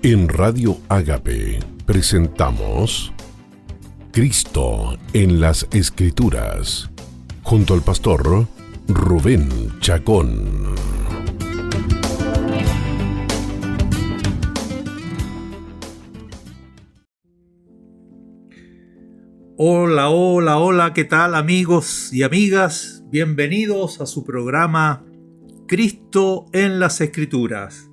En Radio Ágape presentamos Cristo en las Escrituras, junto al pastor Rubén Chacón. Hola, ¿qué tal amigos y amigas? Bienvenidos a su programa Cristo en las Escrituras.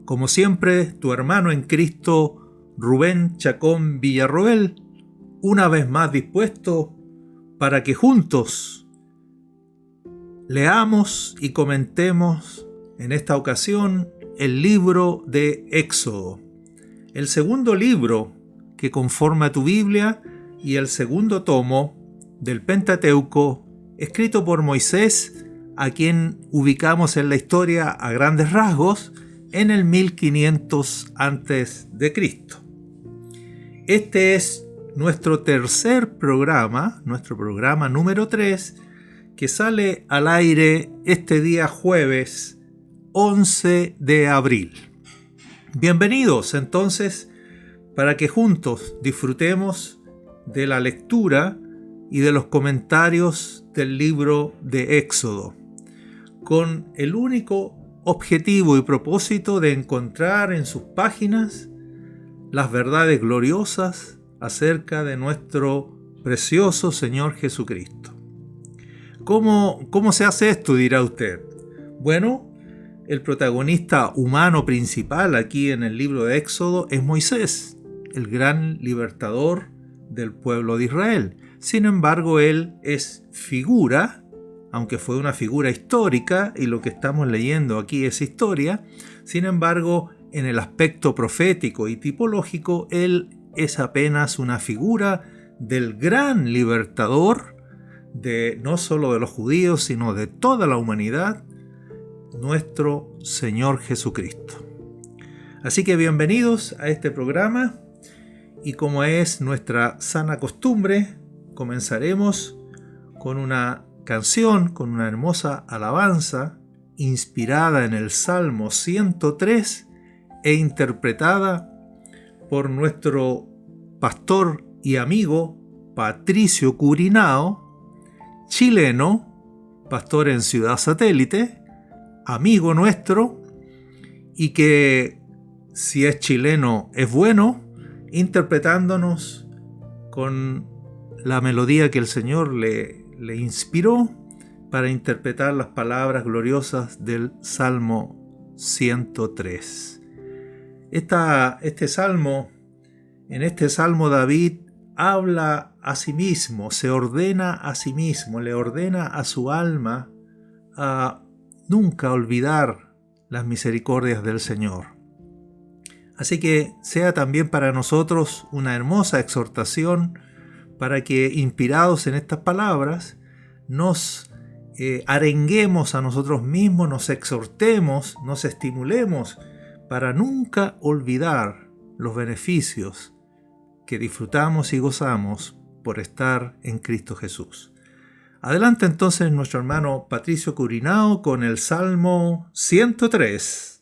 Como siempre, tu hermano en Cristo, Rubén Chacón Villarroel, una vez más dispuesto para que juntos leamos y comentemos en esta ocasión el libro de Éxodo, el segundo libro que conforma tu Biblia y el segundo tomo del Pentateuco, escrito por Moisés, a quien ubicamos en la historia a grandes rasgos en el 1500 a.C. Este es nuestro tercer programa, nuestro programa número 3, que sale al aire este día jueves 11 de abril. Bienvenidos entonces para que juntos disfrutemos de la lectura y de los comentarios del libro de Éxodo, con el único objetivo y propósito de encontrar en sus páginas las verdades gloriosas acerca de nuestro precioso Señor Jesucristo. ¿Cómo se hace esto?, dirá usted. Bueno, el protagonista humano principal aquí en el libro de Éxodo es Moisés, el gran libertador del pueblo de Israel. Sin embargo, él es figura, aunque fue una figura histórica, y lo que estamos leyendo aquí es historia. Sin embargo, en el aspecto profético y tipológico, él es apenas una figura del gran libertador, no solo de los judíos, sino de toda la humanidad, nuestro Señor Jesucristo. Así que bienvenidos a este programa, y como es nuestra sana costumbre, comenzaremos con una canción, con una hermosa alabanza inspirada en el Salmo 103 e interpretada por nuestro pastor y amigo Patricio Curinao, chileno, pastor en Ciudad Satélite, amigo nuestro, y que, si es chileno, es bueno, interpretándonos con la melodía que el Señor le inspiró para interpretar las palabras gloriosas del Salmo 103. En este Salmo David habla a sí mismo, se ordena a sí mismo, le ordena a su alma a nunca olvidar las misericordias del Señor. Así que sea también para nosotros una hermosa exhortación para que, inspirados en estas palabras, nos arenguemos a nosotros mismos, nos exhortemos, nos estimulemos para nunca olvidar los beneficios que disfrutamos y gozamos por estar en Cristo Jesús. Adelante entonces nuestro hermano Patricio Curinao con el Salmo 103.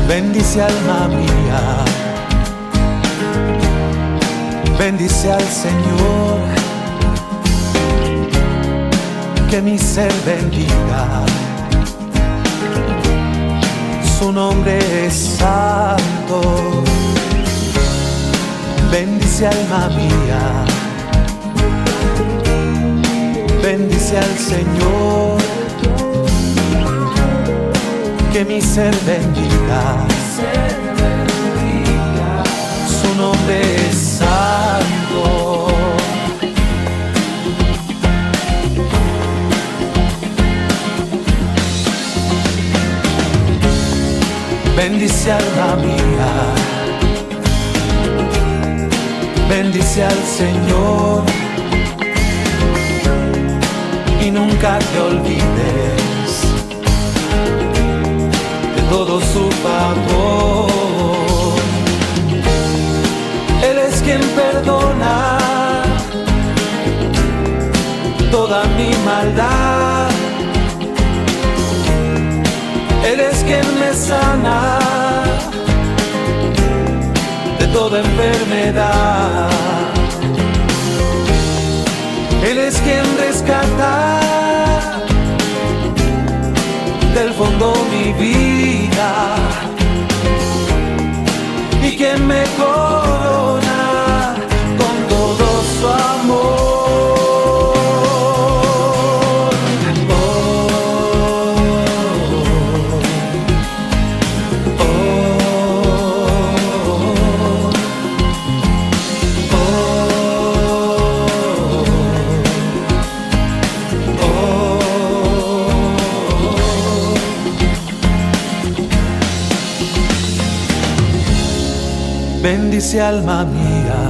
Bendice alma mía, bendice al Señor, que mi ser bendiga, su nombre es santo. Bendice alma mía, bendice al Señor, que mi ser bendiga, su nombre es santo. bendice alma mía, bendice al Señor y nunca te olvides de todo su favor. Él es quien perdona toda mi maldad. Él es quien me sana de toda enfermedad. Él es quien rescata del fondo mi vida y quien me corona con todo su amor. Bendice alma mía,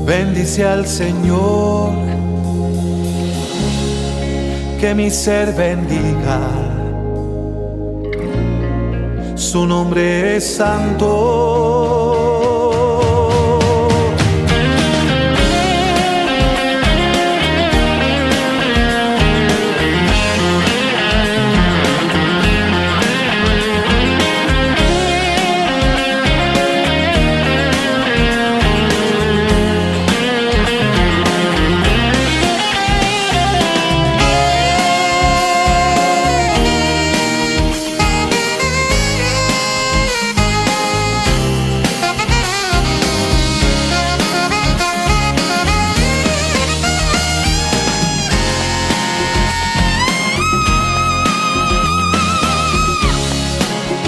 bendice al Señor, que mi ser bendiga, su nombre es santo.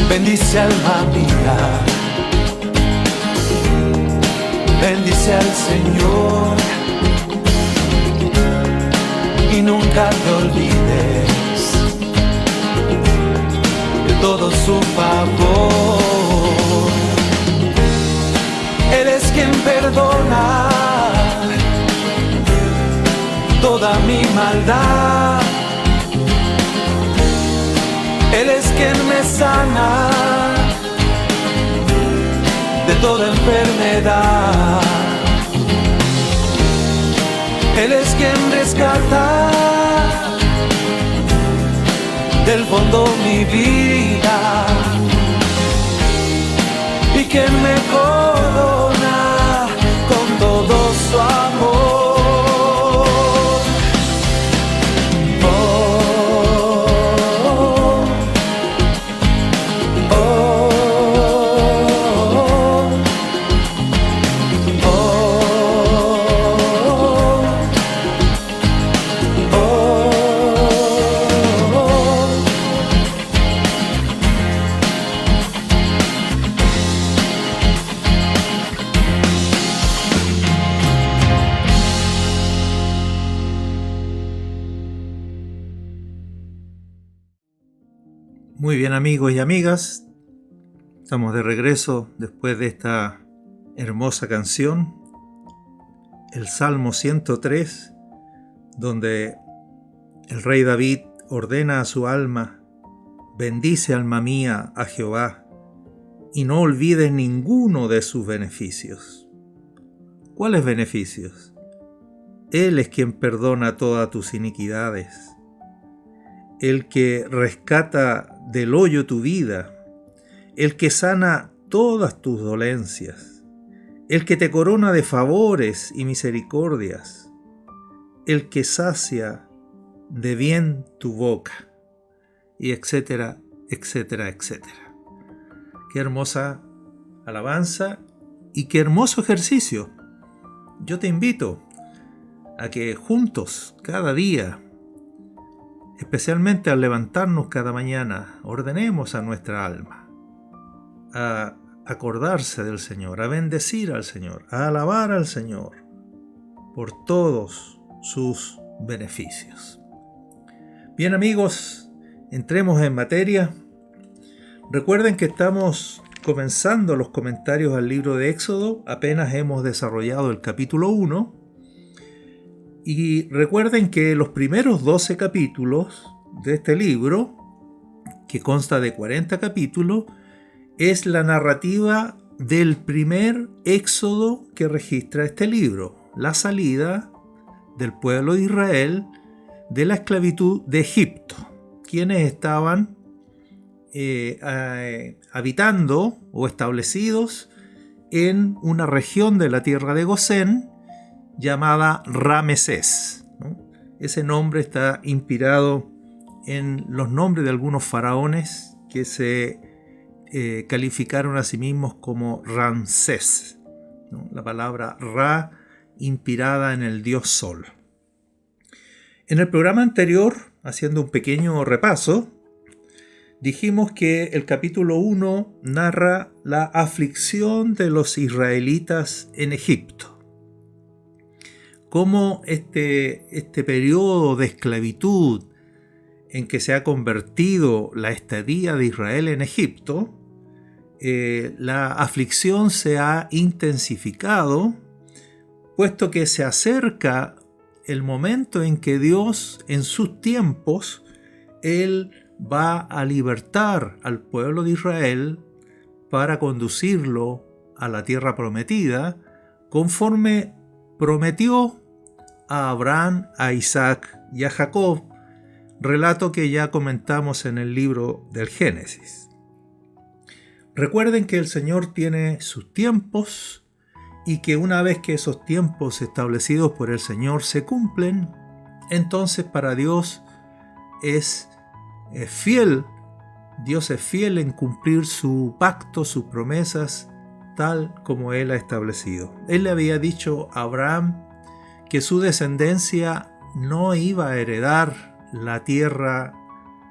Bendice alma mía, bendice al Señor y nunca te olvides de todo su favor. Él es quien perdona toda mi maldad. Él es quien me sana de toda enfermedad. Él es quien rescata del fondo mi vida y quien me corona con todo su amor. Muy bien, amigos y amigas, estamos de regreso después de esta hermosa canción, el Salmo 103, donde el rey David ordena a su alma: bendice alma mía a Jehová y no olvides ninguno de sus beneficios. ¿Cuáles beneficios? Él es quien perdona todas tus iniquidades, el que rescata del hoyo tu vida, el que sana todas tus dolencias, el que te corona de favores y misericordias, el que sacia de bien tu boca, y etcétera, etcétera, etcétera. Qué hermosa alabanza y qué hermoso ejercicio. Yo te invito a que juntos, cada día, especialmente al levantarnos cada mañana, ordenemos a nuestra alma a acordarse del Señor, a bendecir al Señor, a alabar al Señor por todos sus beneficios. Bien, amigos, entremos en materia. Recuerden que estamos comenzando los comentarios al libro de Éxodo, apenas hemos desarrollado el capítulo 1, y recuerden que los primeros 12 capítulos de este libro, que consta de 40 capítulos, es la narrativa del primer éxodo que registra este libro, la salida del pueblo de Israel de la esclavitud de Egipto, quienes estaban habitando o establecidos en una región de la tierra de Gosén llamada Ramesés, ¿no? Ese nombre está inspirado en los nombres de algunos faraones que se calificaron a sí mismos como Ramsés, ¿no? La palabra Ra inspirada en el dios Sol. En el programa anterior, haciendo un pequeño repaso, dijimos que el capítulo 1 narra la aflicción de los israelitas en Egipto. Cómo este periodo de esclavitud en que se ha convertido la estadía de Israel en Egipto, la aflicción se ha intensificado, puesto que se acerca el momento en que Dios, en sus tiempos, Él va a libertar al pueblo de Israel para conducirlo a la tierra prometida, conforme prometió a Abraham, a Isaac y a Jacob, relato que ya comentamos en el libro del Génesis. Recuerden que el Señor tiene sus tiempos y que una vez que esos tiempos establecidos por el Señor se cumplen, entonces para Dios es fiel. Dios es fiel en cumplir su pacto, sus promesas, tal como Él ha establecido. Él le había dicho a Abraham que su descendencia no iba a heredar la tierra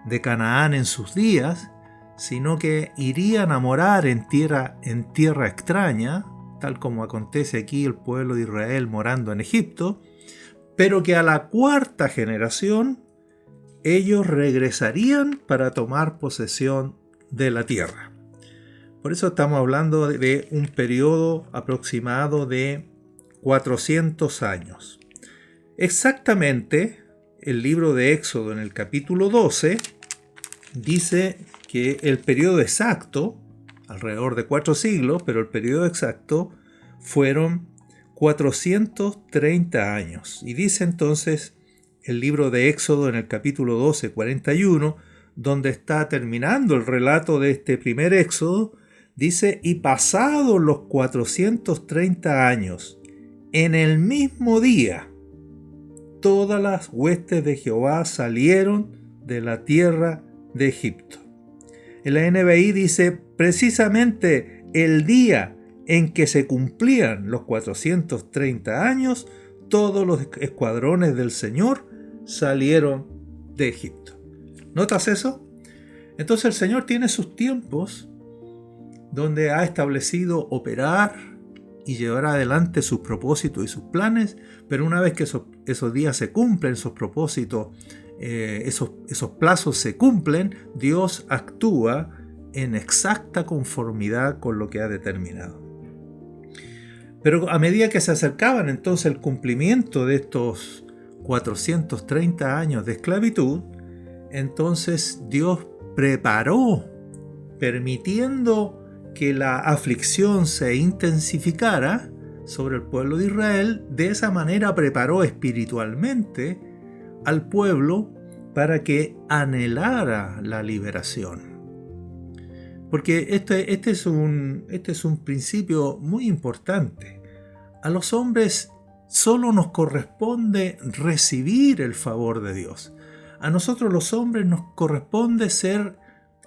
de Canaán en sus días, sino que irían a morar en tierra extraña, tal como acontece aquí el pueblo de Israel morando en Egipto, pero que a la cuarta generación ellos regresarían para tomar posesión de la tierra. Por eso estamos hablando de un periodo aproximado de 400 años. Exactamente, el libro de Éxodo en el capítulo 12 dice que el periodo exacto, alrededor de 4 siglos, pero el periodo exacto fueron 430 años. Y dice entonces el libro de Éxodo en el capítulo 12, 41, donde está terminando el relato de este primer éxodo, dice: y pasados los 430 años, en el mismo día, todas las huestes de Jehová salieron de la tierra de Egipto. En la NBI dice: precisamente el día en que se cumplían los 430 años, todos los escuadrones del Señor salieron de Egipto. ¿Notas eso? Entonces el Señor tiene sus tiempos donde ha establecido operar y llevar adelante sus propósitos y sus planes, pero una vez que esos días se cumplen, esos propósitos, esos plazos se cumplen, Dios actúa en exacta conformidad con lo que ha determinado. Pero a medida que se acercaban entonces el cumplimiento de estos 430 años de esclavitud, entonces Dios preparó, permitiendo que la aflicción se intensificara sobre el pueblo de Israel. De esa manera preparó espiritualmente al pueblo para que anhelara la liberación. Porque este es un principio muy importante. A los hombres solo nos corresponde recibir el favor de Dios. A nosotros los hombres nos corresponde ser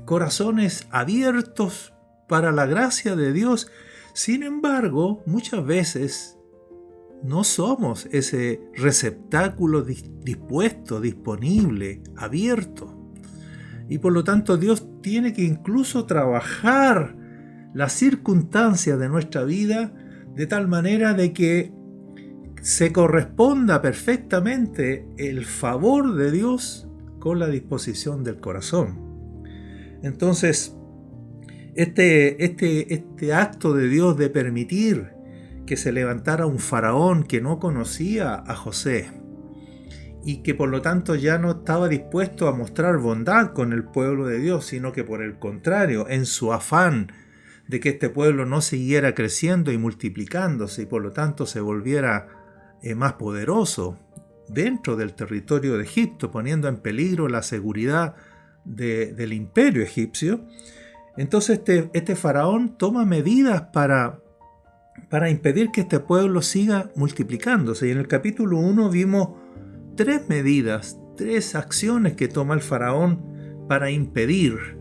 corazones abiertos para la gracia de Dios. Sin embargo, muchas veces no somos ese receptáculo dispuesto, disponible, abierto. Y por lo tanto Dios tiene que incluso trabajar las circunstancias de nuestra vida de tal manera de que se corresponda perfectamente el favor de Dios con la disposición del corazón. Entonces, Este acto de Dios de permitir que se levantara un faraón que no conocía a José y que por lo tanto ya no estaba dispuesto a mostrar bondad con el pueblo de Dios, sino que por el contrario, en su afán de que este pueblo no siguiera creciendo y multiplicándose y por lo tanto se volviera más poderoso dentro del territorio de Egipto, poniendo en peligro la seguridad del imperio egipcio. Entonces este faraón toma medidas para impedir que este pueblo siga multiplicándose. Y en el capítulo 1 vimos 3 medidas, 3 acciones que toma el faraón para impedir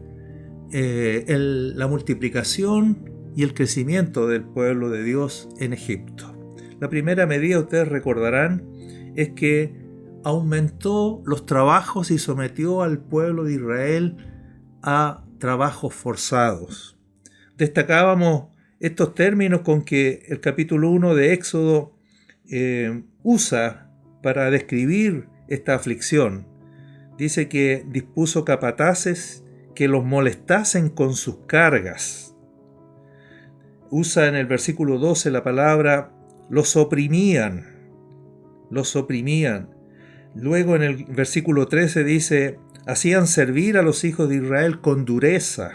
la multiplicación y el crecimiento del pueblo de Dios en Egipto. La primera medida, ustedes recordarán, es que aumentó los trabajos y sometió al pueblo de Israel a trabajos forzados. Destacábamos estos términos con que el capítulo 1 de Éxodo usa para describir esta aflicción. Dice que dispuso capataces que los molestasen con sus cargas. Usa en el versículo 12 la palabra los oprimían. Luego en el versículo 13 dice, hacían servir a los hijos de Israel con dureza.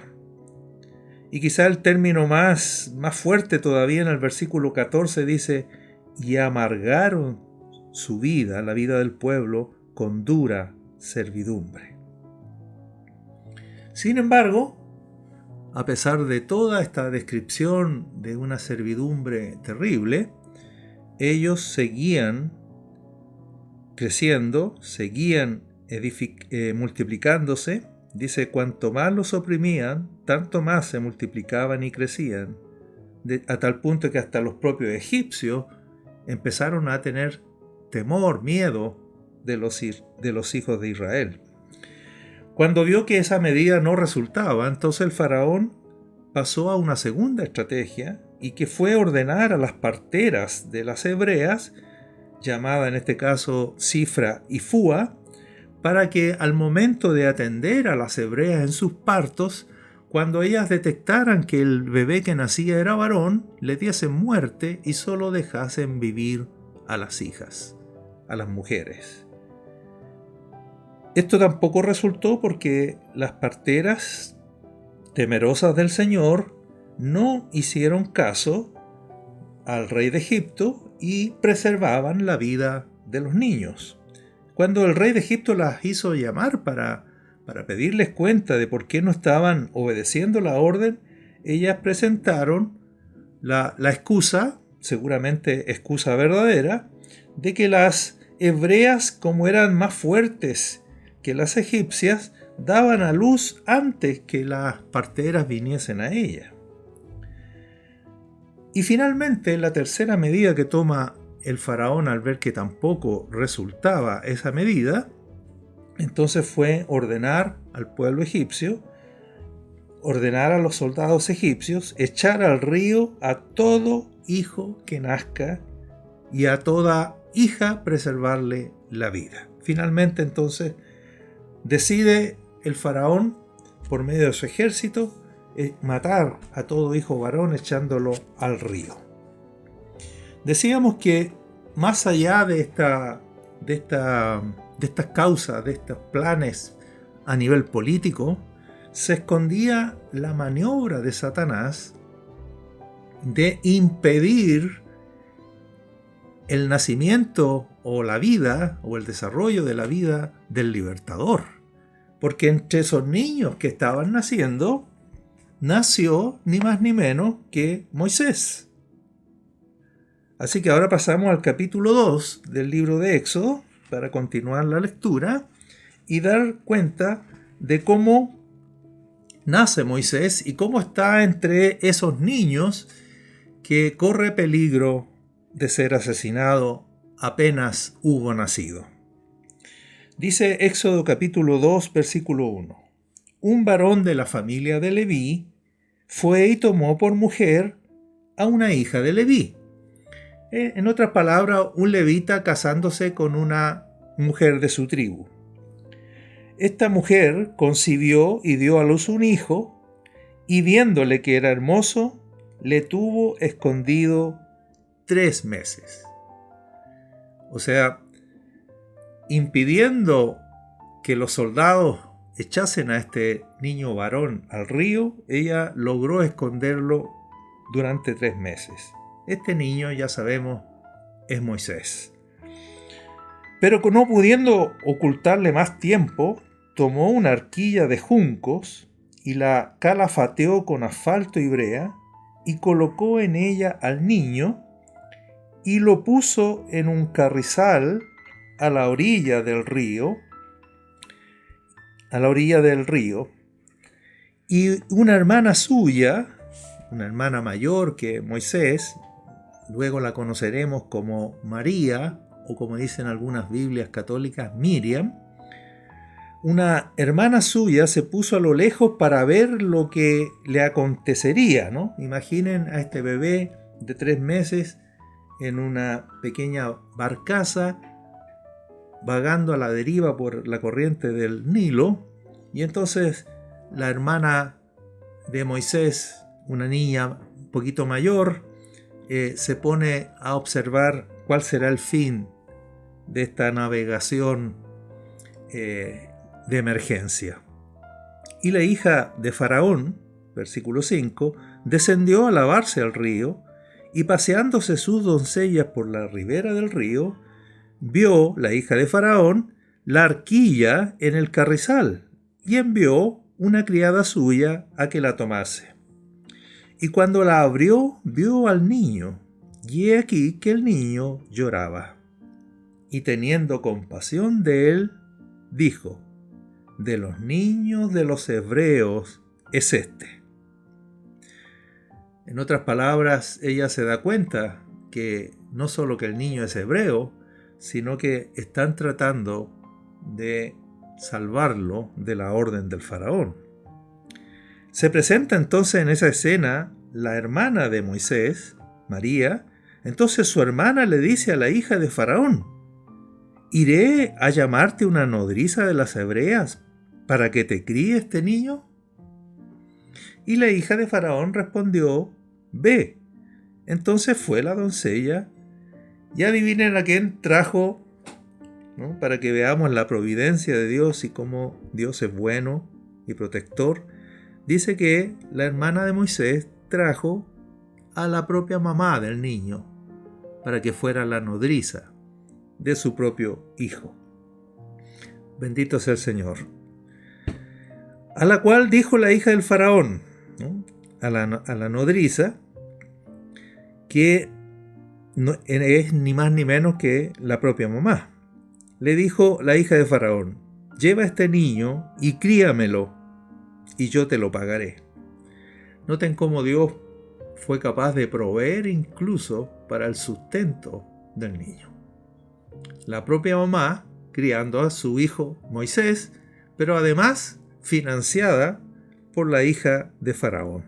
Y quizá el término más fuerte todavía en el versículo 14 dice, y amargaron su vida, la vida del pueblo, con dura servidumbre. Sin embargo, a pesar de toda esta descripción de una servidumbre terrible, ellos seguían creciendo, seguían multiplicándose. Dice, cuanto más los oprimían, tanto más se multiplicaban y crecían, a tal punto que hasta los propios egipcios empezaron a tener temor, miedo de los hijos de Israel. Cuando vio que esa medida no resultaba, entonces el faraón pasó a una segunda estrategia, y que fue ordenar a las parteras de las hebreas, llamada en este caso Cifra y Fúa, para que al momento de atender a las hebreas en sus partos, cuando ellas detectaran que el bebé que nacía era varón, le diesen muerte y solo dejasen vivir a las hijas, a las mujeres. Esto tampoco resultó porque las parteras, temerosas del Señor, no hicieron caso al rey de Egipto y preservaban la vida de los niños. Cuando el rey de Egipto las hizo llamar para pedirles cuenta de por qué no estaban obedeciendo la orden, ellas presentaron la excusa, seguramente excusa verdadera, de que las hebreas, como eran más fuertes que las egipcias, daban a luz antes que las parteras viniesen a ellas. Y finalmente, la tercera medida que toma el faraón al ver que tampoco resultaba esa medida, entonces fue ordenar al pueblo egipcio, ordenar a los soldados egipcios, echar al río a todo hijo que nazca y a toda hija preservarle la vida. Finalmente, entonces, decide el faraón, por medio de su ejército, matar a todo hijo varón echándolo al río. Decíamos que más allá de estas causas, de estos planes a nivel político, se escondía la maniobra de Satanás de impedir el nacimiento o la vida o el desarrollo de la vida del libertador. Porque entre esos niños que estaban naciendo, nació ni más ni menos que Moisés. Así que ahora pasamos al capítulo 2 del libro de Éxodo para continuar la lectura y dar cuenta de cómo nace Moisés y cómo está entre esos niños que corre peligro de ser asesinado apenas hubo nacido. Dice Éxodo capítulo 2, versículo 1. Un varón de la familia de Leví fue y tomó por mujer a una hija de Leví. En otras palabras, un levita casándose con una mujer de su tribu. Esta mujer concibió y dio a luz un hijo, y viéndole que era hermoso, le tuvo escondido 3 meses. O sea, impidiendo que los soldados echasen a este niño varón al río, ella logró esconderlo durante 3 meses. Este niño, ya sabemos, es Moisés. Pero no pudiendo ocultarle más tiempo, tomó una arquilla de juncos y la calafateó con asfalto y brea y colocó en ella al niño y lo puso en un carrizal a la orilla del río, y una hermana suya, una hermana mayor que Moisés, luego la conoceremos como María, o como dicen algunas Biblias católicas, Miriam, una hermana suya se puso a lo lejos para ver lo que le acontecería, ¿no? Imaginen a este bebé de 3 meses en una pequeña barcaza, vagando a la deriva por la corriente del Nilo, y entonces la hermana de Moisés, una niña un poquito mayor, se pone a observar cuál será el fin de esta navegación de emergencia. Y la hija de Faraón, versículo 5, descendió a lavarse al río, y paseándose sus doncellas por la ribera del río, vio la hija de Faraón la arquilla en el carrizal, y envió una criada suya a que la tomase. Y cuando la abrió, vio al niño, y he aquí que el niño lloraba. Y teniendo compasión de él, dijo: de los niños de los hebreos es este. En otras palabras, ella se da cuenta que no solo que el niño es hebreo, sino que están tratando de salvarlo de la orden del faraón. Se presenta entonces en esa escena la hermana de Moisés, María. Entonces su hermana le dice a la hija de Faraón: ¿iré a llamarte una nodriza de las hebreas para que te críe este niño? Y la hija de Faraón respondió: ve. Entonces fue la doncella, y adivinen a quién trajo, ¿no? Para que veamos la providencia de Dios y cómo Dios es bueno y protector. Dice que la hermana de Moisés trajo a la propia mamá del niño para que fuera la nodriza de su propio hijo. Bendito sea el Señor. A la cual dijo la hija del faraón, ¿no?, a la nodriza, que no, es ni más ni menos que la propia mamá. Le dijo la hija de faraón: lleva a este niño y críamelo, y yo te lo pagaré. Noten cómo Dios fue capaz de proveer incluso para el sustento del niño. La propia mamá criando a su hijo Moisés, pero además financiada por la hija de Faraón.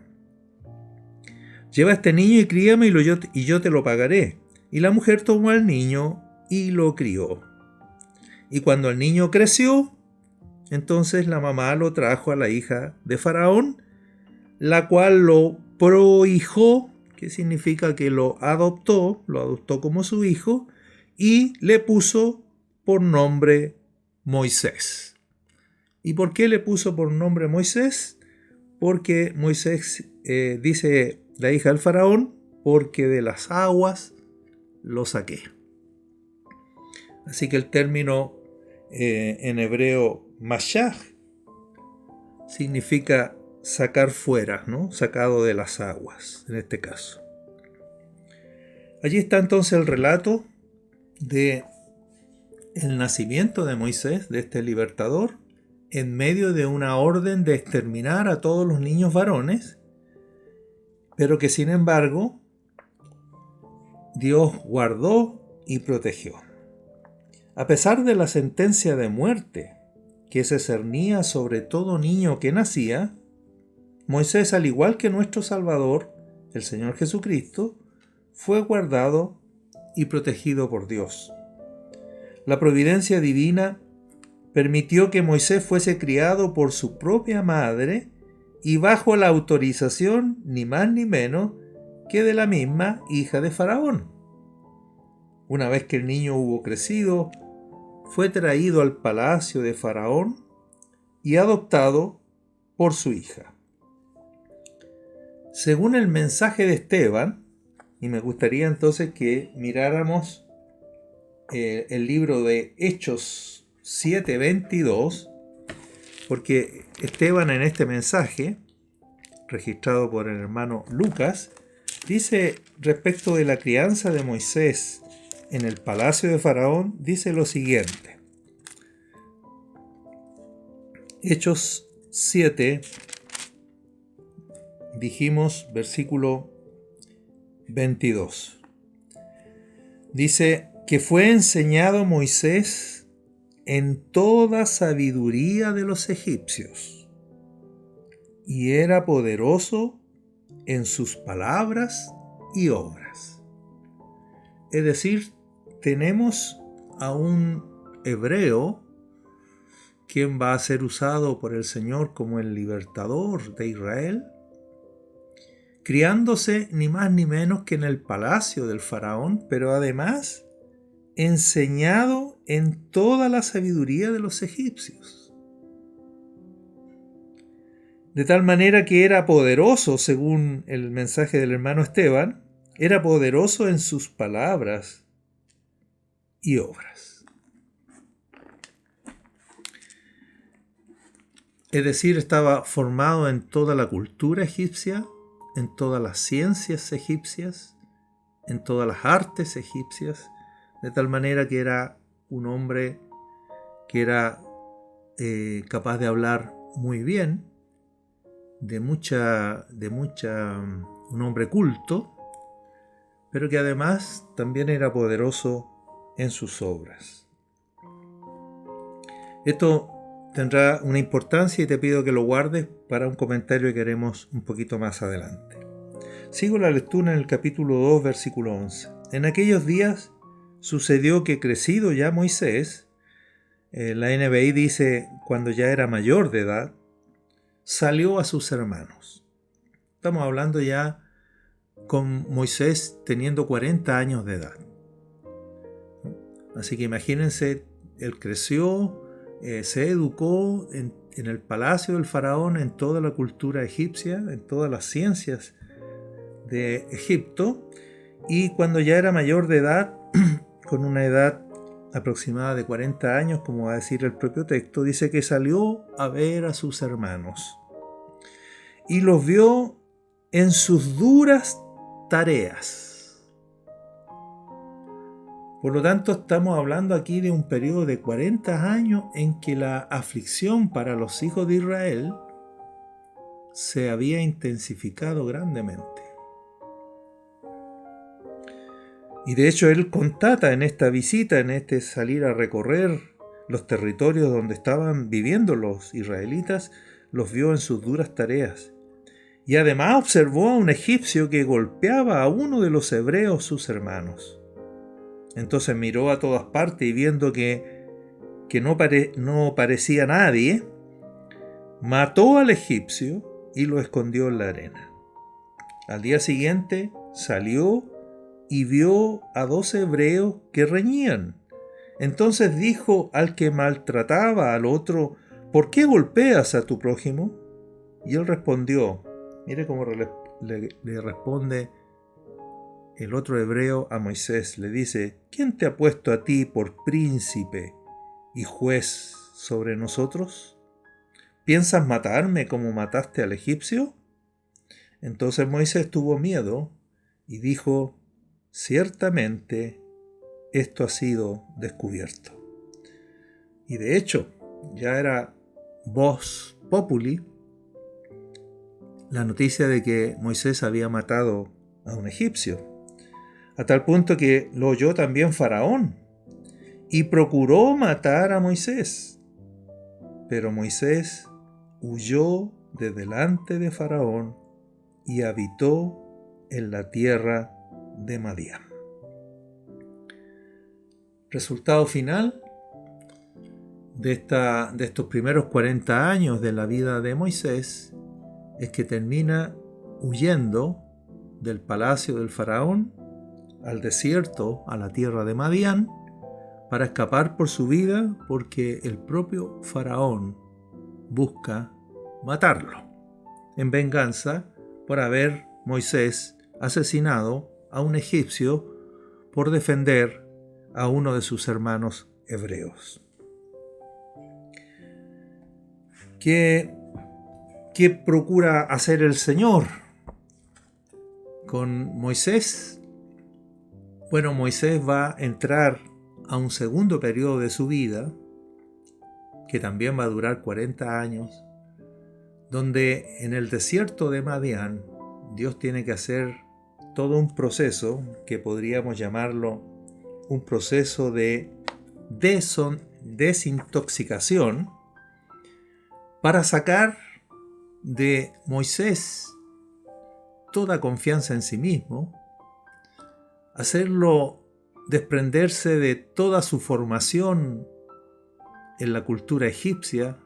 Lleva a este niño y críamelo y yo te lo pagaré. Y la mujer tomó al niño y lo crió. Y cuando el niño creció, entonces la mamá lo trajo a la hija de Faraón, la cual lo prohijó, que significa que lo adoptó como su hijo, y le puso por nombre Moisés. ¿Y por qué le puso por nombre Moisés? Porque Moisés, dice la hija del faraón, porque de las aguas lo saqué. Así que el término en hebreo mashach significa sacar fuera, ¿no? Sacado de las aguas, en este caso. Allí está entonces el relato de el nacimiento de Moisés, de este libertador, en medio de una orden de exterminar a todos los niños varones, pero que sin embargo Dios guardó y protegió. A pesar de la sentencia de muerte que se cernía sobre todo niño que nacía, Moisés, al igual que nuestro Salvador, el Señor Jesucristo, fue guardado y protegido por Dios. La providencia divina permitió que Moisés fuese criado por su propia madre y bajo la autorización ni más ni menos que de la misma hija de Faraón. Una vez que el niño hubo crecido, fue traído al palacio de Faraón y adoptado por su hija. Según el mensaje de Esteban, y me gustaría entonces que miráramos el libro de Hechos 7:22, porque Esteban en este mensaje, registrado por el hermano Lucas, dice respecto de la crianza de Moisés en el palacio de Faraón, dice lo siguiente. Hechos 7, dijimos, versículo 22. Dice que fue enseñado Moisés en toda sabiduría de los egipcios, y era poderoso en sus palabras y obras. Es decir, tenemos a un hebreo quien va a ser usado por el Señor como el libertador de Israel, criándose ni más ni menos que en el palacio del faraón, pero además enseñado en toda la sabiduría de los egipcios. De tal manera que era poderoso, según el mensaje del hermano Esteban, era poderoso en sus palabras y obras. Es decir, estaba formado en toda la cultura egipcia, en todas las ciencias egipcias, en todas las artes egipcias, de tal manera que era un hombre que era capaz de hablar muy bien, un hombre culto, pero que además también era poderoso en sus obras. Esto tendrá una importancia y te pido que lo guardes para un comentario que haremos un poquito más adelante. Sigo la lectura en el capítulo 2, versículo 11. En aquellos días sucedió que crecido ya Moisés, la NBI dice cuando ya era mayor de edad, salió a sus hermanos. Estamos hablando ya con Moisés teniendo 40 años de edad. Así que imagínense, él creció, se educó en el palacio del faraón, en toda la cultura egipcia, en todas las ciencias de Egipto, y cuando ya era mayor de edad, con una edad aproximada de 40 años, como va a decir el propio texto, dice que salió a ver a sus hermanos y los vio en sus duras tareas. Por lo tanto, estamos hablando aquí de un periodo de 40 años en que la aflicción para los hijos de Israel se había intensificado grandemente. Y de hecho él constata en esta visita, en este salir a recorrer los territorios donde estaban viviendo los israelitas, los vio en sus duras tareas. Y además observó a un egipcio que golpeaba a uno de los hebreos, sus hermanos. Entonces miró a todas partes y viendo que no parecía nadie, mató al egipcio y lo escondió en la arena. Al día siguiente salió y vio a 2 hebreos que reñían. Entonces dijo al que maltrataba al otro: ¿por qué golpeas a tu prójimo? Y él respondió, mire cómo le responde el otro hebreo a Moisés, le dice: ¿quién te ha puesto a ti por príncipe y juez sobre nosotros? ¿Piensas matarme como mataste al egipcio? Entonces Moisés tuvo miedo y dijo: ciertamente esto ha sido descubierto. Y de hecho, ya era vox populi la noticia de que Moisés había matado a un egipcio, a tal punto que lo oyó también Faraón y procuró matar a Moisés. Pero Moisés huyó de delante de Faraón y habitó en la tierra de Madián. Resultado final de estos primeros 40 años de la vida de Moisés es que termina huyendo del palacio del faraón al desierto, a la tierra de Madián, para escapar por su vida, porque el propio faraón busca matarlo en venganza por haber Moisés asesinado a un egipcio por defender a uno de sus hermanos hebreos. ¿Qué procura hacer el Señor con Moisés? Bueno, Moisés va a entrar a un segundo periodo de su vida, que también va a durar 40 años, donde en el desierto de Madián Dios tiene que hacer todo un proceso que podríamos llamarlo un proceso de desintoxicación para sacar de Moisés toda confianza en sí mismo, hacerlo desprenderse de toda su formación en la cultura egipcia,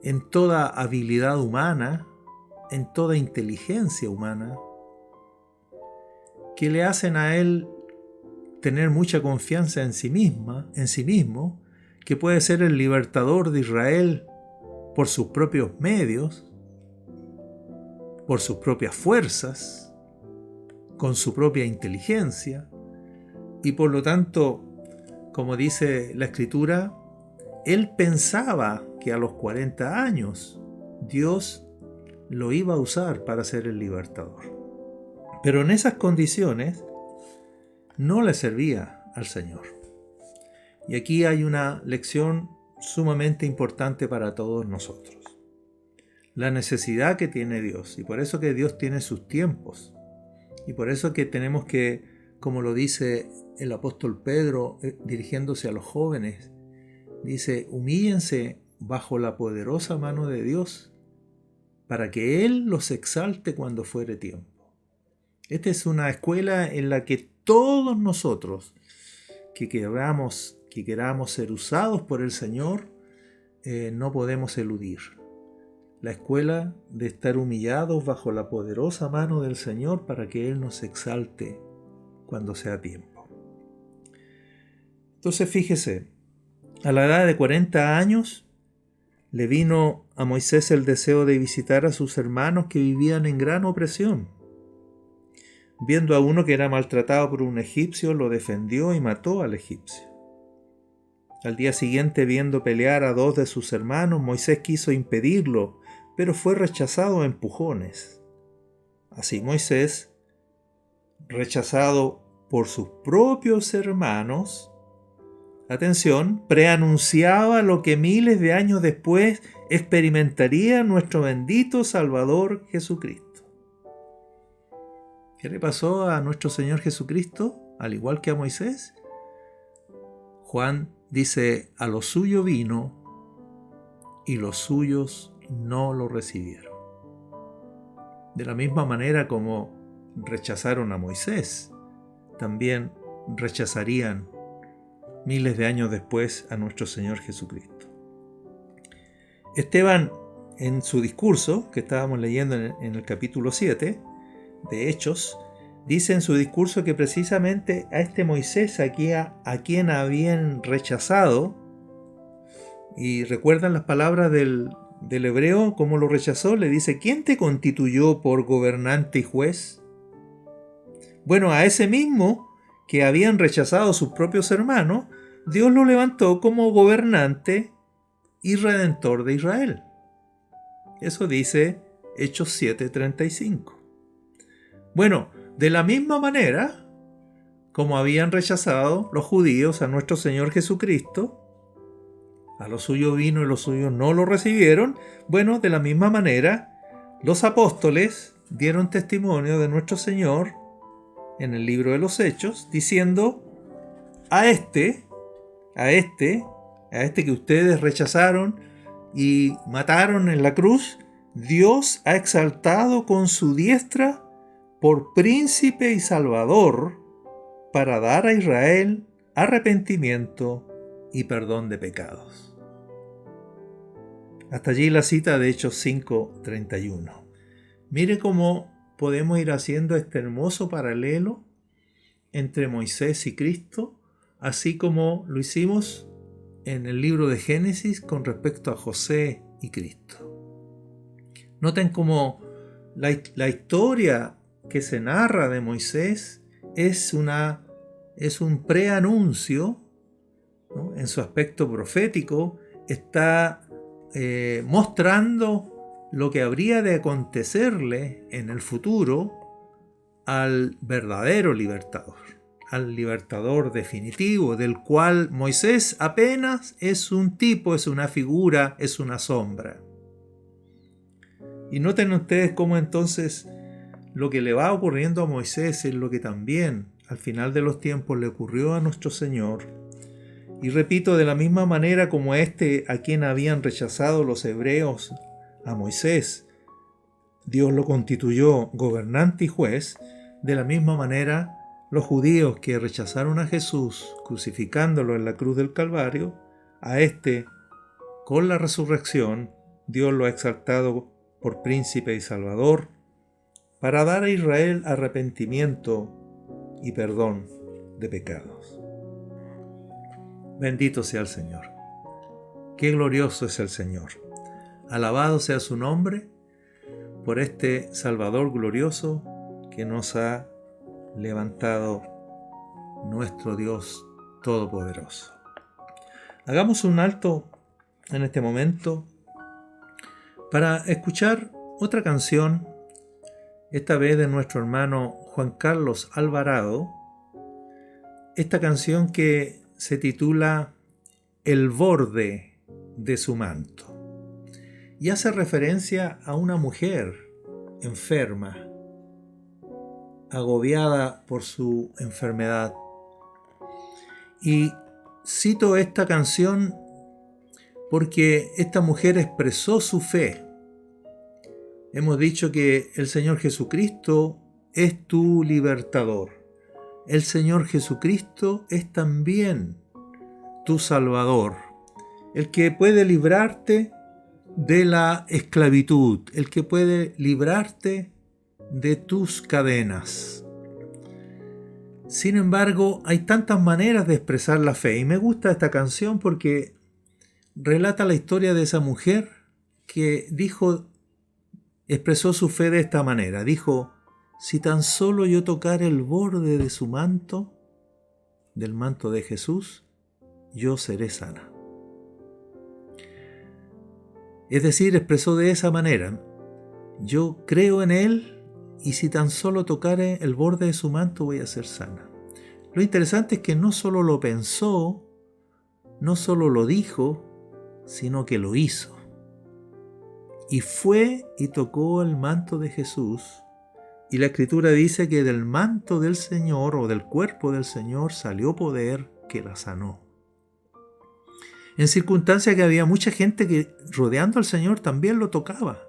en toda habilidad humana, en toda inteligencia humana, que le hacen a él tener mucha confianza en sí mismo, que puede ser el libertador de Israel por sus propios medios, por sus propias fuerzas, con su propia inteligencia, y por lo tanto, como dice la Escritura, él pensaba que a los 40 años Dios lo iba a usar para ser el libertador. Pero en esas condiciones no le servía al Señor. Y aquí hay una lección sumamente importante para todos nosotros. La necesidad que tiene Dios, y por eso que Dios tiene sus tiempos. Y por eso que tenemos que, como lo dice el apóstol Pedro dirigiéndose a los jóvenes, dice: humíllense bajo la poderosa mano de Dios para que Él los exalte cuando fuere tiempo. Esta es una escuela en la que todos nosotros que queramos ser usados por el Señor, no podemos eludir. La escuela de estar humillados bajo la poderosa mano del Señor para que Él nos exalte cuando sea tiempo. Entonces fíjese, a la edad de 40 años le vino a Moisés el deseo de visitar a sus hermanos que vivían en gran opresión. Viendo a uno que era maltratado por un egipcio, lo defendió y mató al egipcio. Al día siguiente, viendo pelear a 2 de sus hermanos, Moisés quiso impedirlo, pero fue rechazado a empujones. Así Moisés, rechazado por sus propios hermanos, atención, preanunciaba lo que miles de años después experimentaría nuestro bendito Salvador Jesucristo. ¿Qué le pasó a nuestro Señor Jesucristo, al igual que a Moisés? Juan dice: a lo suyo vino y los suyos no lo recibieron. De la misma manera como rechazaron a Moisés, también rechazarían miles de años después a nuestro Señor Jesucristo. Esteban, en su discurso que estábamos leyendo en el capítulo 7 de Hechos, dice en su discurso que precisamente a este Moisés, a quien habían rechazado, y recuerdan las palabras del hebreo, cómo lo rechazó, le dice: ¿quién te constituyó por gobernante y juez? Bueno, a ese mismo que habían rechazado sus propios hermanos, Dios lo levantó como gobernante y redentor de Israel. Eso dice Hechos 7:35. Bueno, de la misma manera como habían rechazado los judíos a nuestro Señor Jesucristo, a lo suyo vino y los suyos no lo recibieron, bueno, de la misma manera los apóstoles dieron testimonio de nuestro Señor en el libro de los Hechos, diciendo: a este que ustedes rechazaron y mataron en la cruz, Dios ha exaltado con su diestra por príncipe y salvador para dar a Israel arrepentimiento y perdón de pecados. Hasta allí la cita de Hechos 5:31. Mire cómo podemos ir haciendo este hermoso paralelo entre Moisés y Cristo, así como lo hicimos en el libro de Génesis con respecto a José y Cristo. Noten cómo la historia que se narra de Moisés es un preanuncio, ¿no? En su aspecto profético está mostrando lo que habría de acontecerle en el futuro al verdadero libertador, al libertador definitivo, del cual Moisés apenas es un tipo, es una figura, es una sombra. Y noten ustedes cómo entonces lo que le va ocurriendo a Moisés es lo que también al final de los tiempos le ocurrió a nuestro Señor. Y repito, de la misma manera como a quien habían rechazado los hebreos, a Moisés, Dios lo constituyó gobernante y juez, de la misma manera los judíos que rechazaron a Jesús crucificándolo en la cruz del Calvario, a con la resurrección, Dios lo ha exaltado por príncipe y salvador, para dar a Israel arrepentimiento y perdón de pecados. Bendito sea el Señor. Qué glorioso es el Señor. Alabado sea su nombre por este Salvador glorioso que nos ha levantado nuestro Dios Todopoderoso. Hagamos un alto en este momento para escuchar otra canción, esta vez de nuestro hermano Juan Carlos Alvarado, esta canción que se titula El borde de su manto, y hace referencia a una mujer enferma, agobiada por su enfermedad. Y cito esta canción porque esta mujer expresó su fe. Hemos dicho que el Señor Jesucristo es tu libertador. El Señor Jesucristo es también tu Salvador, el que puede librarte de la esclavitud, el que puede librarte de tus cadenas. Sin embargo, hay tantas maneras de expresar la fe, y me gusta esta canción porque relata la historia de esa mujer que expresó su fe de esta manera. Dijo: si tan solo yo tocara el borde de su manto, del manto de Jesús, yo seré sana. Es decir, expresó de esa manera: yo creo en Él y si tan solo tocare el borde de su manto voy a ser sana. Lo interesante es que no solo lo pensó, no solo lo dijo, sino que lo hizo. Y fue y tocó el manto de Jesús. Y la Escritura dice que del manto del Señor o del cuerpo del Señor salió poder que la sanó. En circunstancias que había mucha gente que rodeando al Señor también lo tocaba.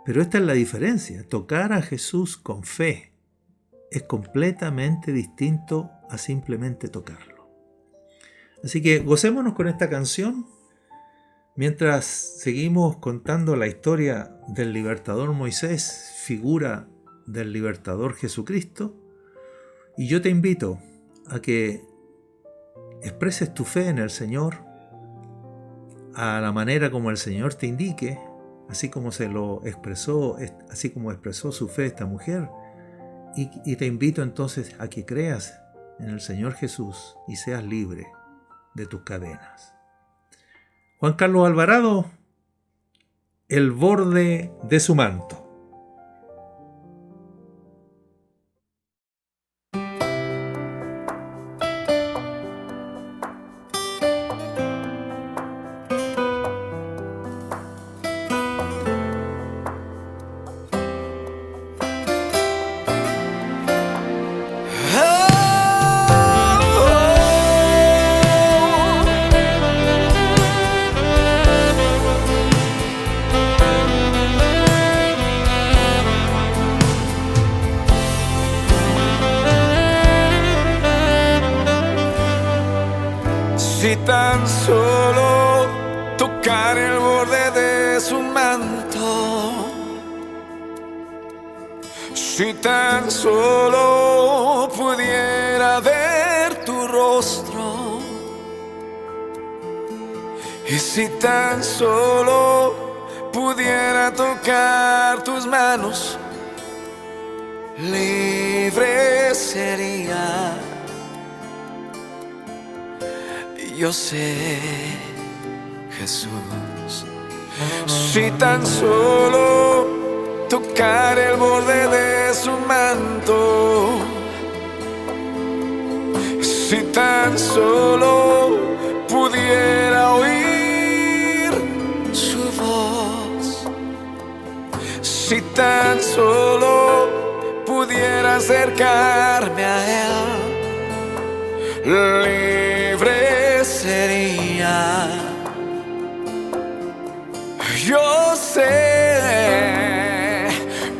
Pero esta es la diferencia. Tocar a Jesús con fe es completamente distinto a simplemente tocarlo. Así que gocémonos con esta canción mientras seguimos contando la historia del libertador Moisés, figura del libertador Jesucristo. Y yo te invito a que expreses tu fe en el Señor a la manera como el Señor te indique, así como expresó su fe esta mujer, y te invito entonces a que creas en el Señor Jesús y seas libre de tus cadenas. Juan Carlos Alvarado, El borde de su manto. Si tan solo tocar el borde de Si tan solo pudiera ver tu rostro, y si tan solo pudiera tocar tus manos, libre sería. Yo sé, Jesús, si tan solo tocar el borde de su manto, si tan solo pudiera oír su voz, si tan solo pudiera acercarme a él, libre sería. Yo sé,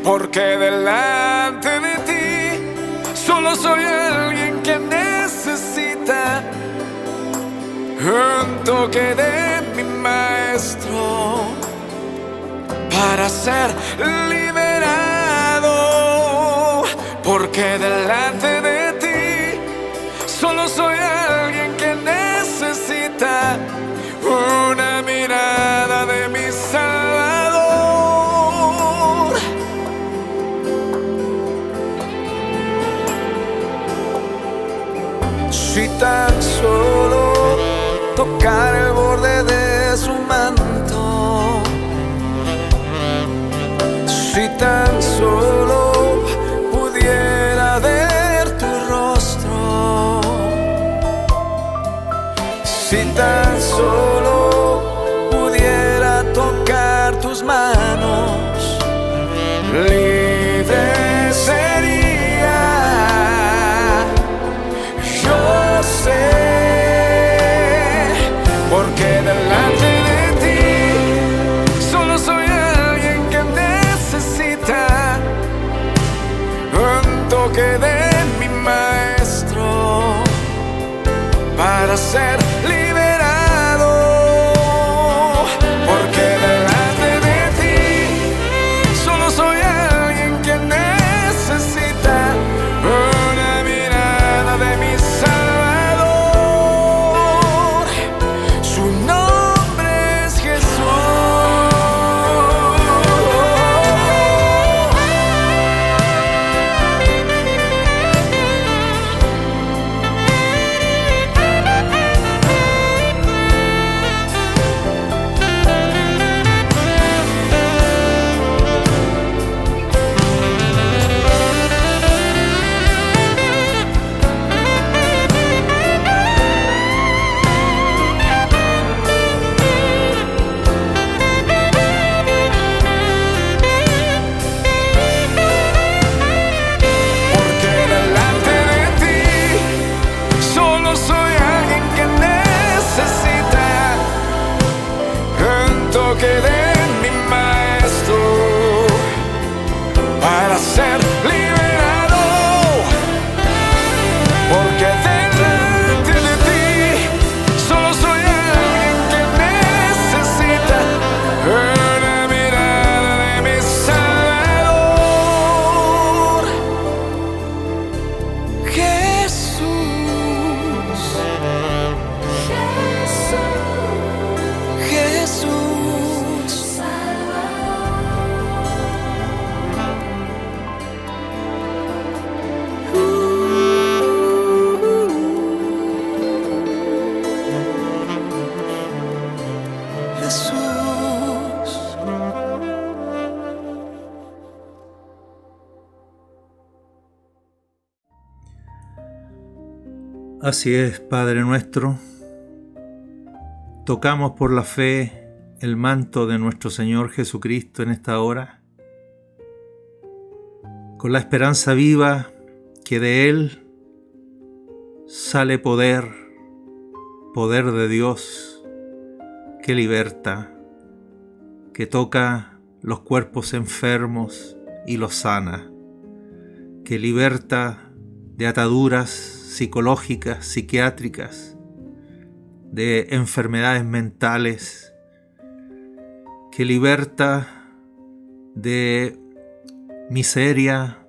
porque delante de ti solo soy alguien que necesita un toque de mi maestro para ser liberado. Porque delante de ti solo soy alguien que necesita una mirada de mi Salvador. Si tan solo tocar el borde de su manto, si tan solo pudiera ver tu rostro, si tan solo pudiera tocar tus manos, libre sería. Yo sé, porque delante de ti solo soy alguien que necesita un toque de mi maestro para ser liberado. Porque delante de ti solo soy alguien que necesita una mirada de mi Salvador. Su nombre es Jesús. Porque delante de ti solo soy alguien que necesita un toque de mi maestro para ser liberado. Porque delante de ti solo soy alguien que necesita una mirada de mi Salvador. Jesús, Jesús, Jesús. Así es, Padre nuestro. Tocamos por la fe el manto de nuestro Señor Jesucristo en esta hora, con la esperanza viva que de Él sale poder de Dios, que liberta, que toca los cuerpos enfermos y los sana, que liberta de ataduras psicológicas, psiquiátricas, de enfermedades mentales, que liberta de miseria,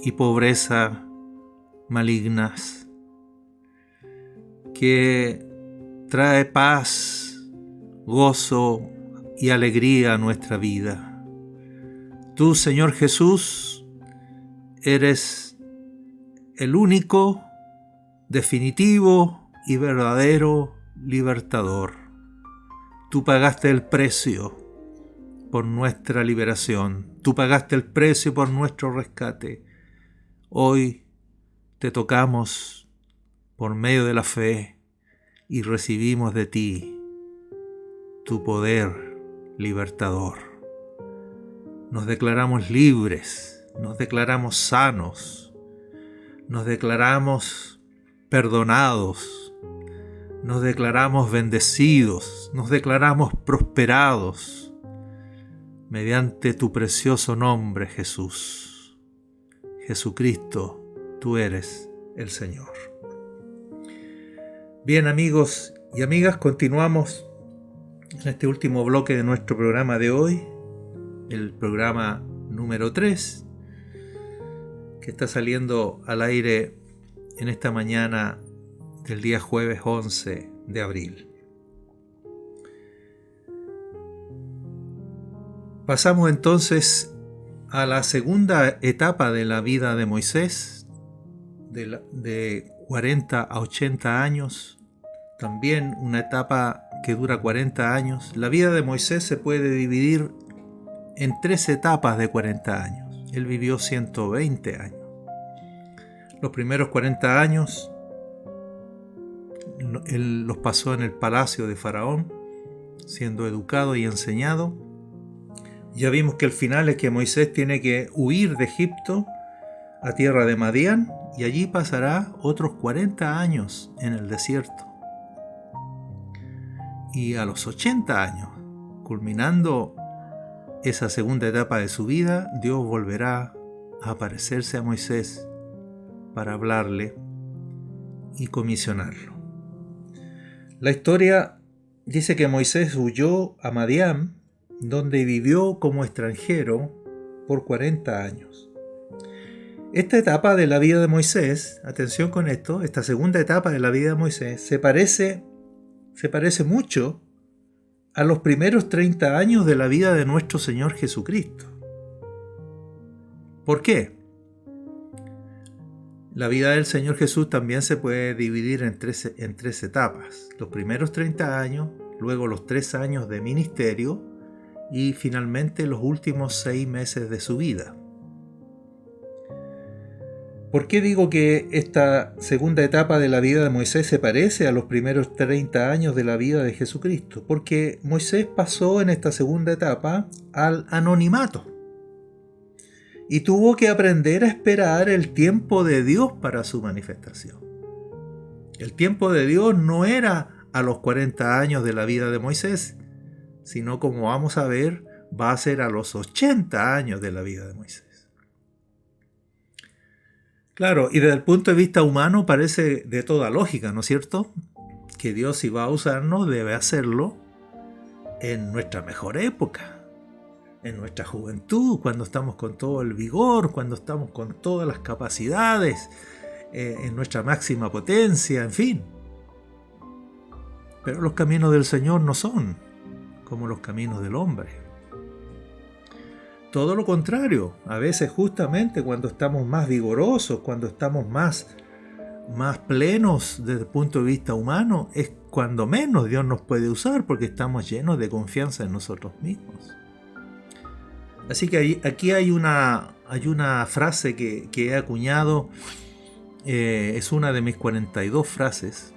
y pobreza malignas, que trae paz, gozo y alegría a nuestra vida. Tú, Señor Jesús, eres el único, definitivo y verdadero libertador. Tú pagaste el precio por nuestra liberación. Tú pagaste el precio por nuestro rescate. Hoy te tocamos por medio de la fe y recibimos de ti tu poder libertador. Nos declaramos libres, nos declaramos sanos, nos declaramos perdonados, nos declaramos bendecidos, nos declaramos prosperados mediante tu precioso nombre, Jesús. Jesucristo, tú eres el Señor. Bien, amigos y amigas, continuamos en este último bloque de nuestro programa de hoy, el programa número 3, que está saliendo al aire en esta mañana del día jueves 11 de abril. Pasamos entonces a la segunda etapa de la vida de Moisés, de 40 a 80 años, también una etapa que dura 40 años. La vida de Moisés se puede dividir en 3 etapas de 40 años. Él vivió 120 años. Los primeros 40 años él los pasó en el palacio de Faraón, siendo educado y enseñado. Ya vimos que el final es que Moisés tiene que huir de Egipto a tierra de Madián, y allí pasará otros 40 años en el desierto. Y a los 80 años, culminando esa segunda etapa de su vida, Dios volverá a aparecerse a Moisés para hablarle y comisionarlo. La historia dice que Moisés huyó a Madián, donde vivió como extranjero por 40 años. Esta etapa de la vida de Moisés, atención con esto, esta segunda etapa de la vida de Moisés se parece mucho a los primeros 30 años de la vida de nuestro Señor Jesucristo. ¿Por qué? La vida del Señor Jesús también se puede dividir en tres etapas. Los primeros 30 años, luego los 3 años de ministerio y finalmente los últimos 6 meses de su vida. ¿Por qué digo que esta segunda etapa de la vida de Moisés se parece a los primeros 30 años de la vida de Jesucristo? Porque Moisés pasó en esta segunda etapa al anonimato y tuvo que aprender a esperar el tiempo de Dios para su manifestación. El tiempo de Dios no era a los 40 años de la vida de Moisés, sino, como vamos a ver, va a ser a los 80 años de la vida de Moisés. Claro, y desde el punto de vista humano parece de toda lógica, ¿no es cierto? Que Dios, si va a usarnos, debe hacerlo en nuestra mejor época, en nuestra juventud, cuando estamos con todo el vigor, cuando estamos con todas las capacidades, en nuestra máxima potencia, en fin. Pero los caminos del Señor no son como los caminos del hombre. Todo lo contrario, a veces justamente cuando estamos más vigorosos, cuando estamos más plenos desde el punto de vista humano, es cuando menos Dios nos puede usar, porque estamos llenos de confianza en nosotros mismos. Así que aquí hay una frase que he acuñado, es una de mis 42 frases,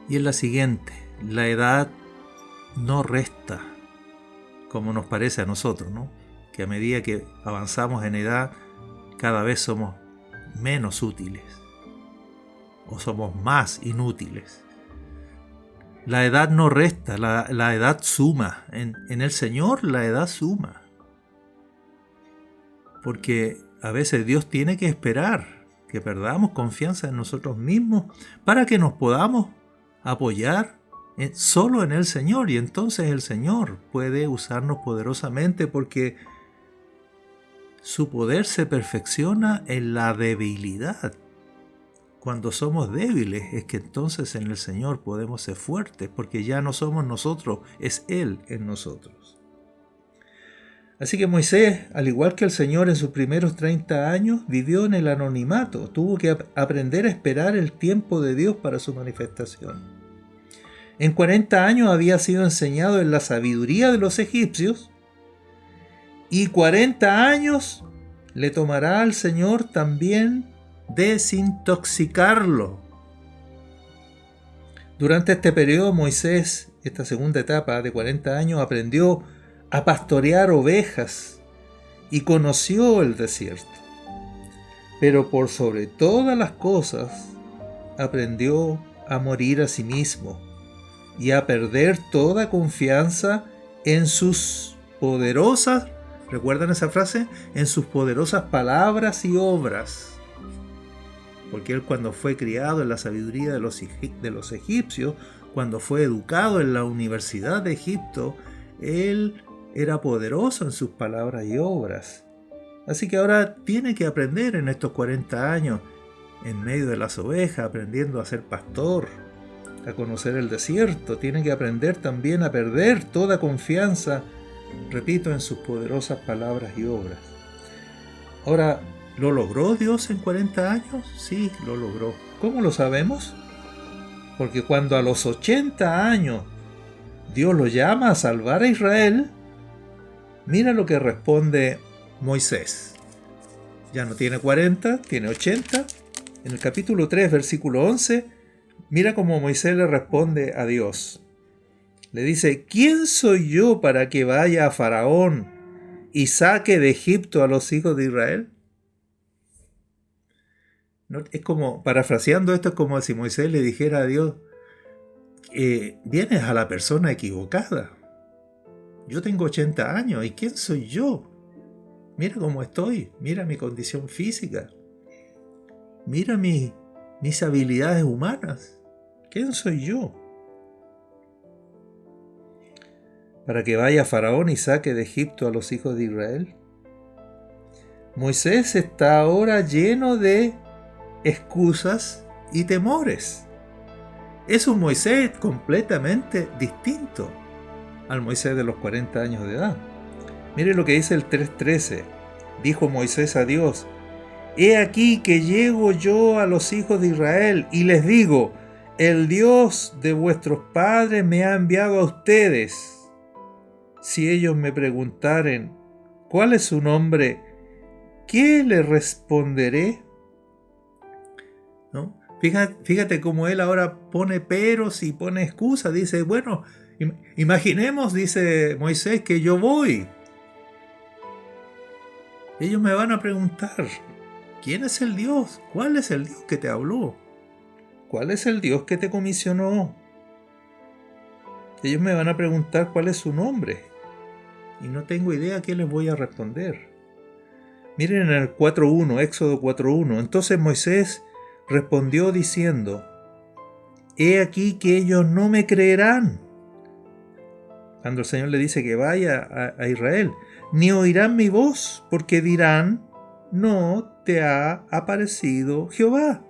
y es la siguiente: la edad no resta, como nos parece a nosotros, ¿no? Que a medida que avanzamos en edad, cada vez somos menos útiles o somos más inútiles. La edad no resta, la edad suma. En el Señor la edad suma. Porque a veces Dios tiene que esperar que perdamos confianza en nosotros mismos para que nos podamos apoyar solo en el Señor, y entonces el Señor puede usarnos poderosamente, porque su poder se perfecciona en la debilidad. Cuando somos débiles es que entonces en el Señor podemos ser fuertes, porque ya no somos nosotros, es Él en nosotros. Así que Moisés, al igual que el Señor en sus primeros 30 años, vivió en el anonimato, tuvo que aprender a esperar el tiempo de Dios para su manifestación. En 40 años había sido enseñado en la sabiduría de los egipcios, y 40 años le tomará al Señor también desintoxicarlo. Durante este periodo Moisés, esta segunda etapa de 40 años, aprendió a pastorear ovejas y conoció el desierto. Pero por sobre todas las cosas, aprendió a morir a sí mismo y a perder toda confianza en sus poderosas, ¿recuerdan esa frase? En sus poderosas palabras y obras. Porque él, cuando fue criado en la sabiduría de los egipcios, cuando fue educado en la Universidad de Egipto, él era poderoso en sus palabras y obras. Así que ahora tiene que aprender en estos 40 años, en medio de las ovejas, aprendiendo a ser pastor, a conocer el desierto. Tiene que aprender también a perder toda confianza, repito, en sus poderosas palabras y obras. Ahora, ¿lo logró Dios en 40 años? Sí, lo logró. ¿Cómo lo sabemos? Porque cuando a los 80 años Dios lo llama a salvar a Israel, mira lo que responde Moisés. Ya no tiene 40, tiene 80. En el capítulo 3, versículo 11, mira cómo Moisés le responde a Dios. Le dice: ¿quién soy yo para que vaya a Faraón y saque de Egipto a los hijos de Israel? No, es como, parafraseando esto, es como si Moisés le dijera a Dios: vienes a la persona equivocada. Yo tengo 80 años, ¿y quién soy yo? Mira cómo estoy, mira mi condición física, mira mis habilidades humanas. ¿Quién soy yo? Para que vaya a Faraón y saque de Egipto a los hijos de Israel. Moisés está ahora lleno de excusas y temores. Es un Moisés completamente distinto al Moisés de los 40 años de edad. Mire lo que dice el 3:13. Dijo Moisés a Dios: he aquí que llego yo a los hijos de Israel y les digo: el Dios de vuestros padres me ha enviado a ustedes. Si ellos me preguntaren: ¿cuál es su nombre?, ¿qué les responderé? ¿No? Fíjate cómo él ahora pone peros y pone excusas. Dice: bueno, imaginemos, dice Moisés, que yo voy. Ellos me van a preguntar: ¿quién es el Dios? ¿Cuál es el Dios que te habló? ¿Cuál es el Dios que te comisionó? Ellos me van a preguntar cuál es su nombre. Y no tengo idea qué les voy a responder. Miren en el 4.1, Éxodo 4.1. Entonces Moisés respondió diciendo: he aquí que ellos no me creerán cuando el Señor le dice que vaya a Israel, ni oirán mi voz, porque dirán: no te ha aparecido Jehová.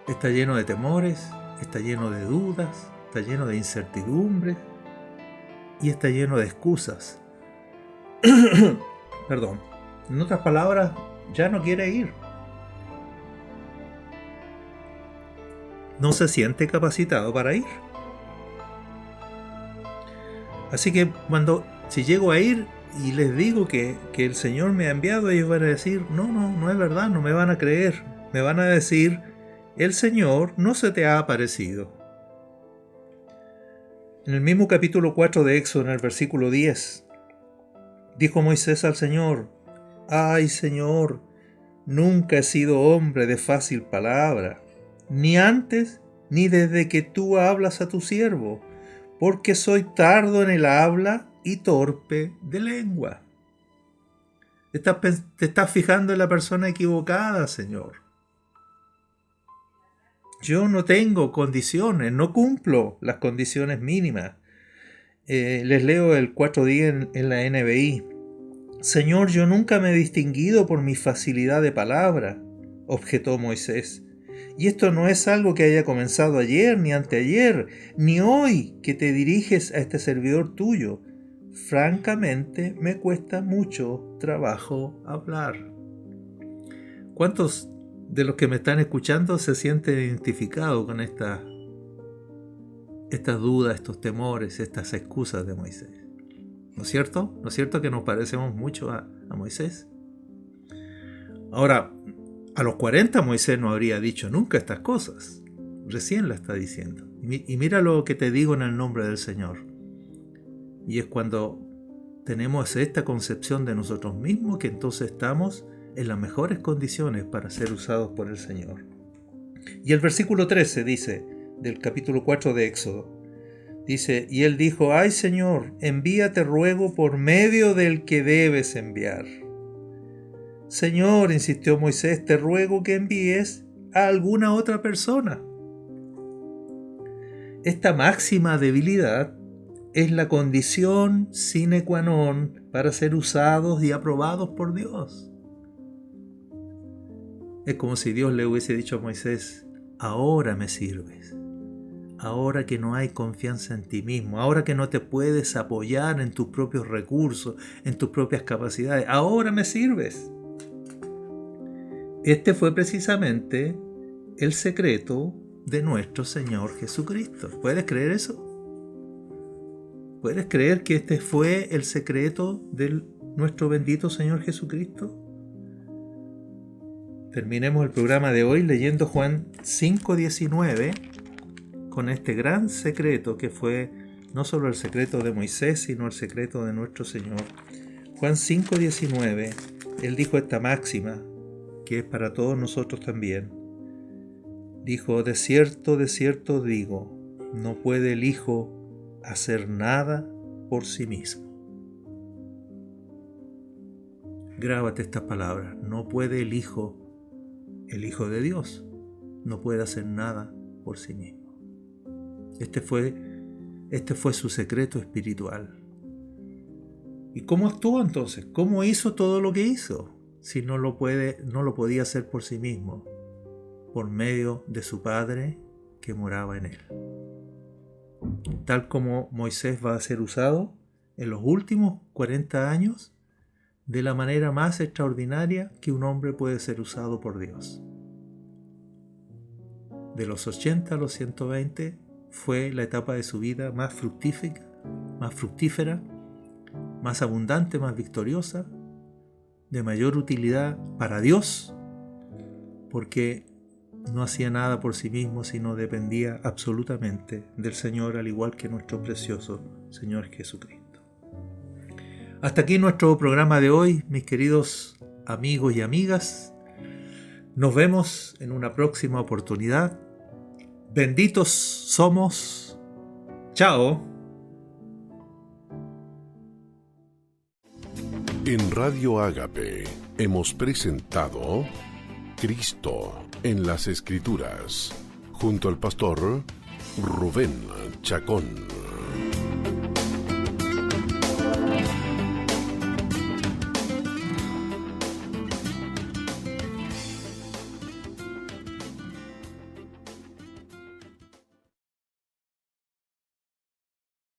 Está lleno de temores, está lleno de dudas, está lleno de incertidumbre y está lleno de excusas. Perdón. En otras palabras, ya no quiere ir. No se siente capacitado para ir. Así que si llego a ir y les digo que el Señor me ha enviado, ellos van a decir: no es verdad, no me van a creer. Me van a decir: el Señor no se te ha aparecido. En el mismo capítulo 4 de Éxodo, en el versículo 10, dijo Moisés al Señor: ay, Señor, nunca he sido hombre de fácil palabra, ni antes ni desde que tú hablas a tu siervo, porque soy tardo en el habla y torpe de lengua. Te estás fijando en la persona equivocada, Señor. Yo no tengo condiciones, no cumplo las condiciones mínimas. Les leo el 4.10 en la NBI. Señor, yo nunca me he distinguido por mi facilidad de palabra, objetó Moisés. Y esto no es algo que haya comenzado ayer, ni anteayer, ni hoy que te diriges a este servidor tuyo. Francamente, me cuesta mucho trabajo hablar. ¿Cuántos de los que me están escuchando se sienten identificados con estas dudas, estos temores, estas excusas de Moisés? ¿No es cierto? ¿No es cierto que nos parecemos mucho a Moisés? Ahora, a los 40 Moisés no habría dicho nunca estas cosas. Recién la está diciendo. Y mira lo que te digo en el nombre del Señor. Y es cuando tenemos esta concepción de nosotros mismos que entonces estamos en las mejores condiciones para ser usados por el Señor. Y el versículo 13 dice, del capítulo 4 de Éxodo, dice, y él dijo, ay Señor, envíate ruego por medio del que debes enviar. Señor, insistió Moisés, te ruego que envíes a alguna otra persona. Esta máxima debilidad es la condición sine qua non para ser usados y aprobados por Dios. Es como si Dios le hubiese dicho a Moisés, ahora me sirves. Ahora que no hay confianza en ti mismo, ahora que no te puedes apoyar en tus propios recursos, en tus propias capacidades, ahora me sirves. Este fue precisamente el secreto de nuestro Señor Jesucristo. ¿Puedes creer eso? ¿Puedes creer que este fue el secreto de nuestro bendito Señor Jesucristo? Terminemos el programa de hoy leyendo Juan 5:19 con este gran secreto que fue no solo el secreto de Moisés, sino el secreto de nuestro Señor. Juan 5:19, él dijo esta máxima que es para todos nosotros también. Dijo, de cierto os digo, no puede el Hijo hacer nada por sí mismo. Grábate estas palabras. No puede el Hijo de Dios, no puede hacer nada por sí mismo. Este fue su secreto espiritual. ¿Y cómo actuó entonces? ¿Cómo hizo todo lo que hizo? Si no lo podía hacer por sí mismo, por medio de su Padre que moraba en él. Tal como Moisés va a ser usado en los últimos 40 años de la manera más extraordinaria que un hombre puede ser usado por Dios. De los 80 a los 120 fue la etapa de su vida más fructífera, más abundante, más victoriosa, de mayor utilidad para Dios, porque no hacía nada por sí mismo, sino dependía absolutamente del Señor, al igual que nuestro precioso Señor Jesucristo. Hasta aquí nuestro programa de hoy, mis queridos amigos y amigas. Nos vemos en una próxima oportunidad. Benditos somos. Chao. En Radio Ágape hemos presentado Cristo en las Escrituras, junto al pastor Rubén Chacón.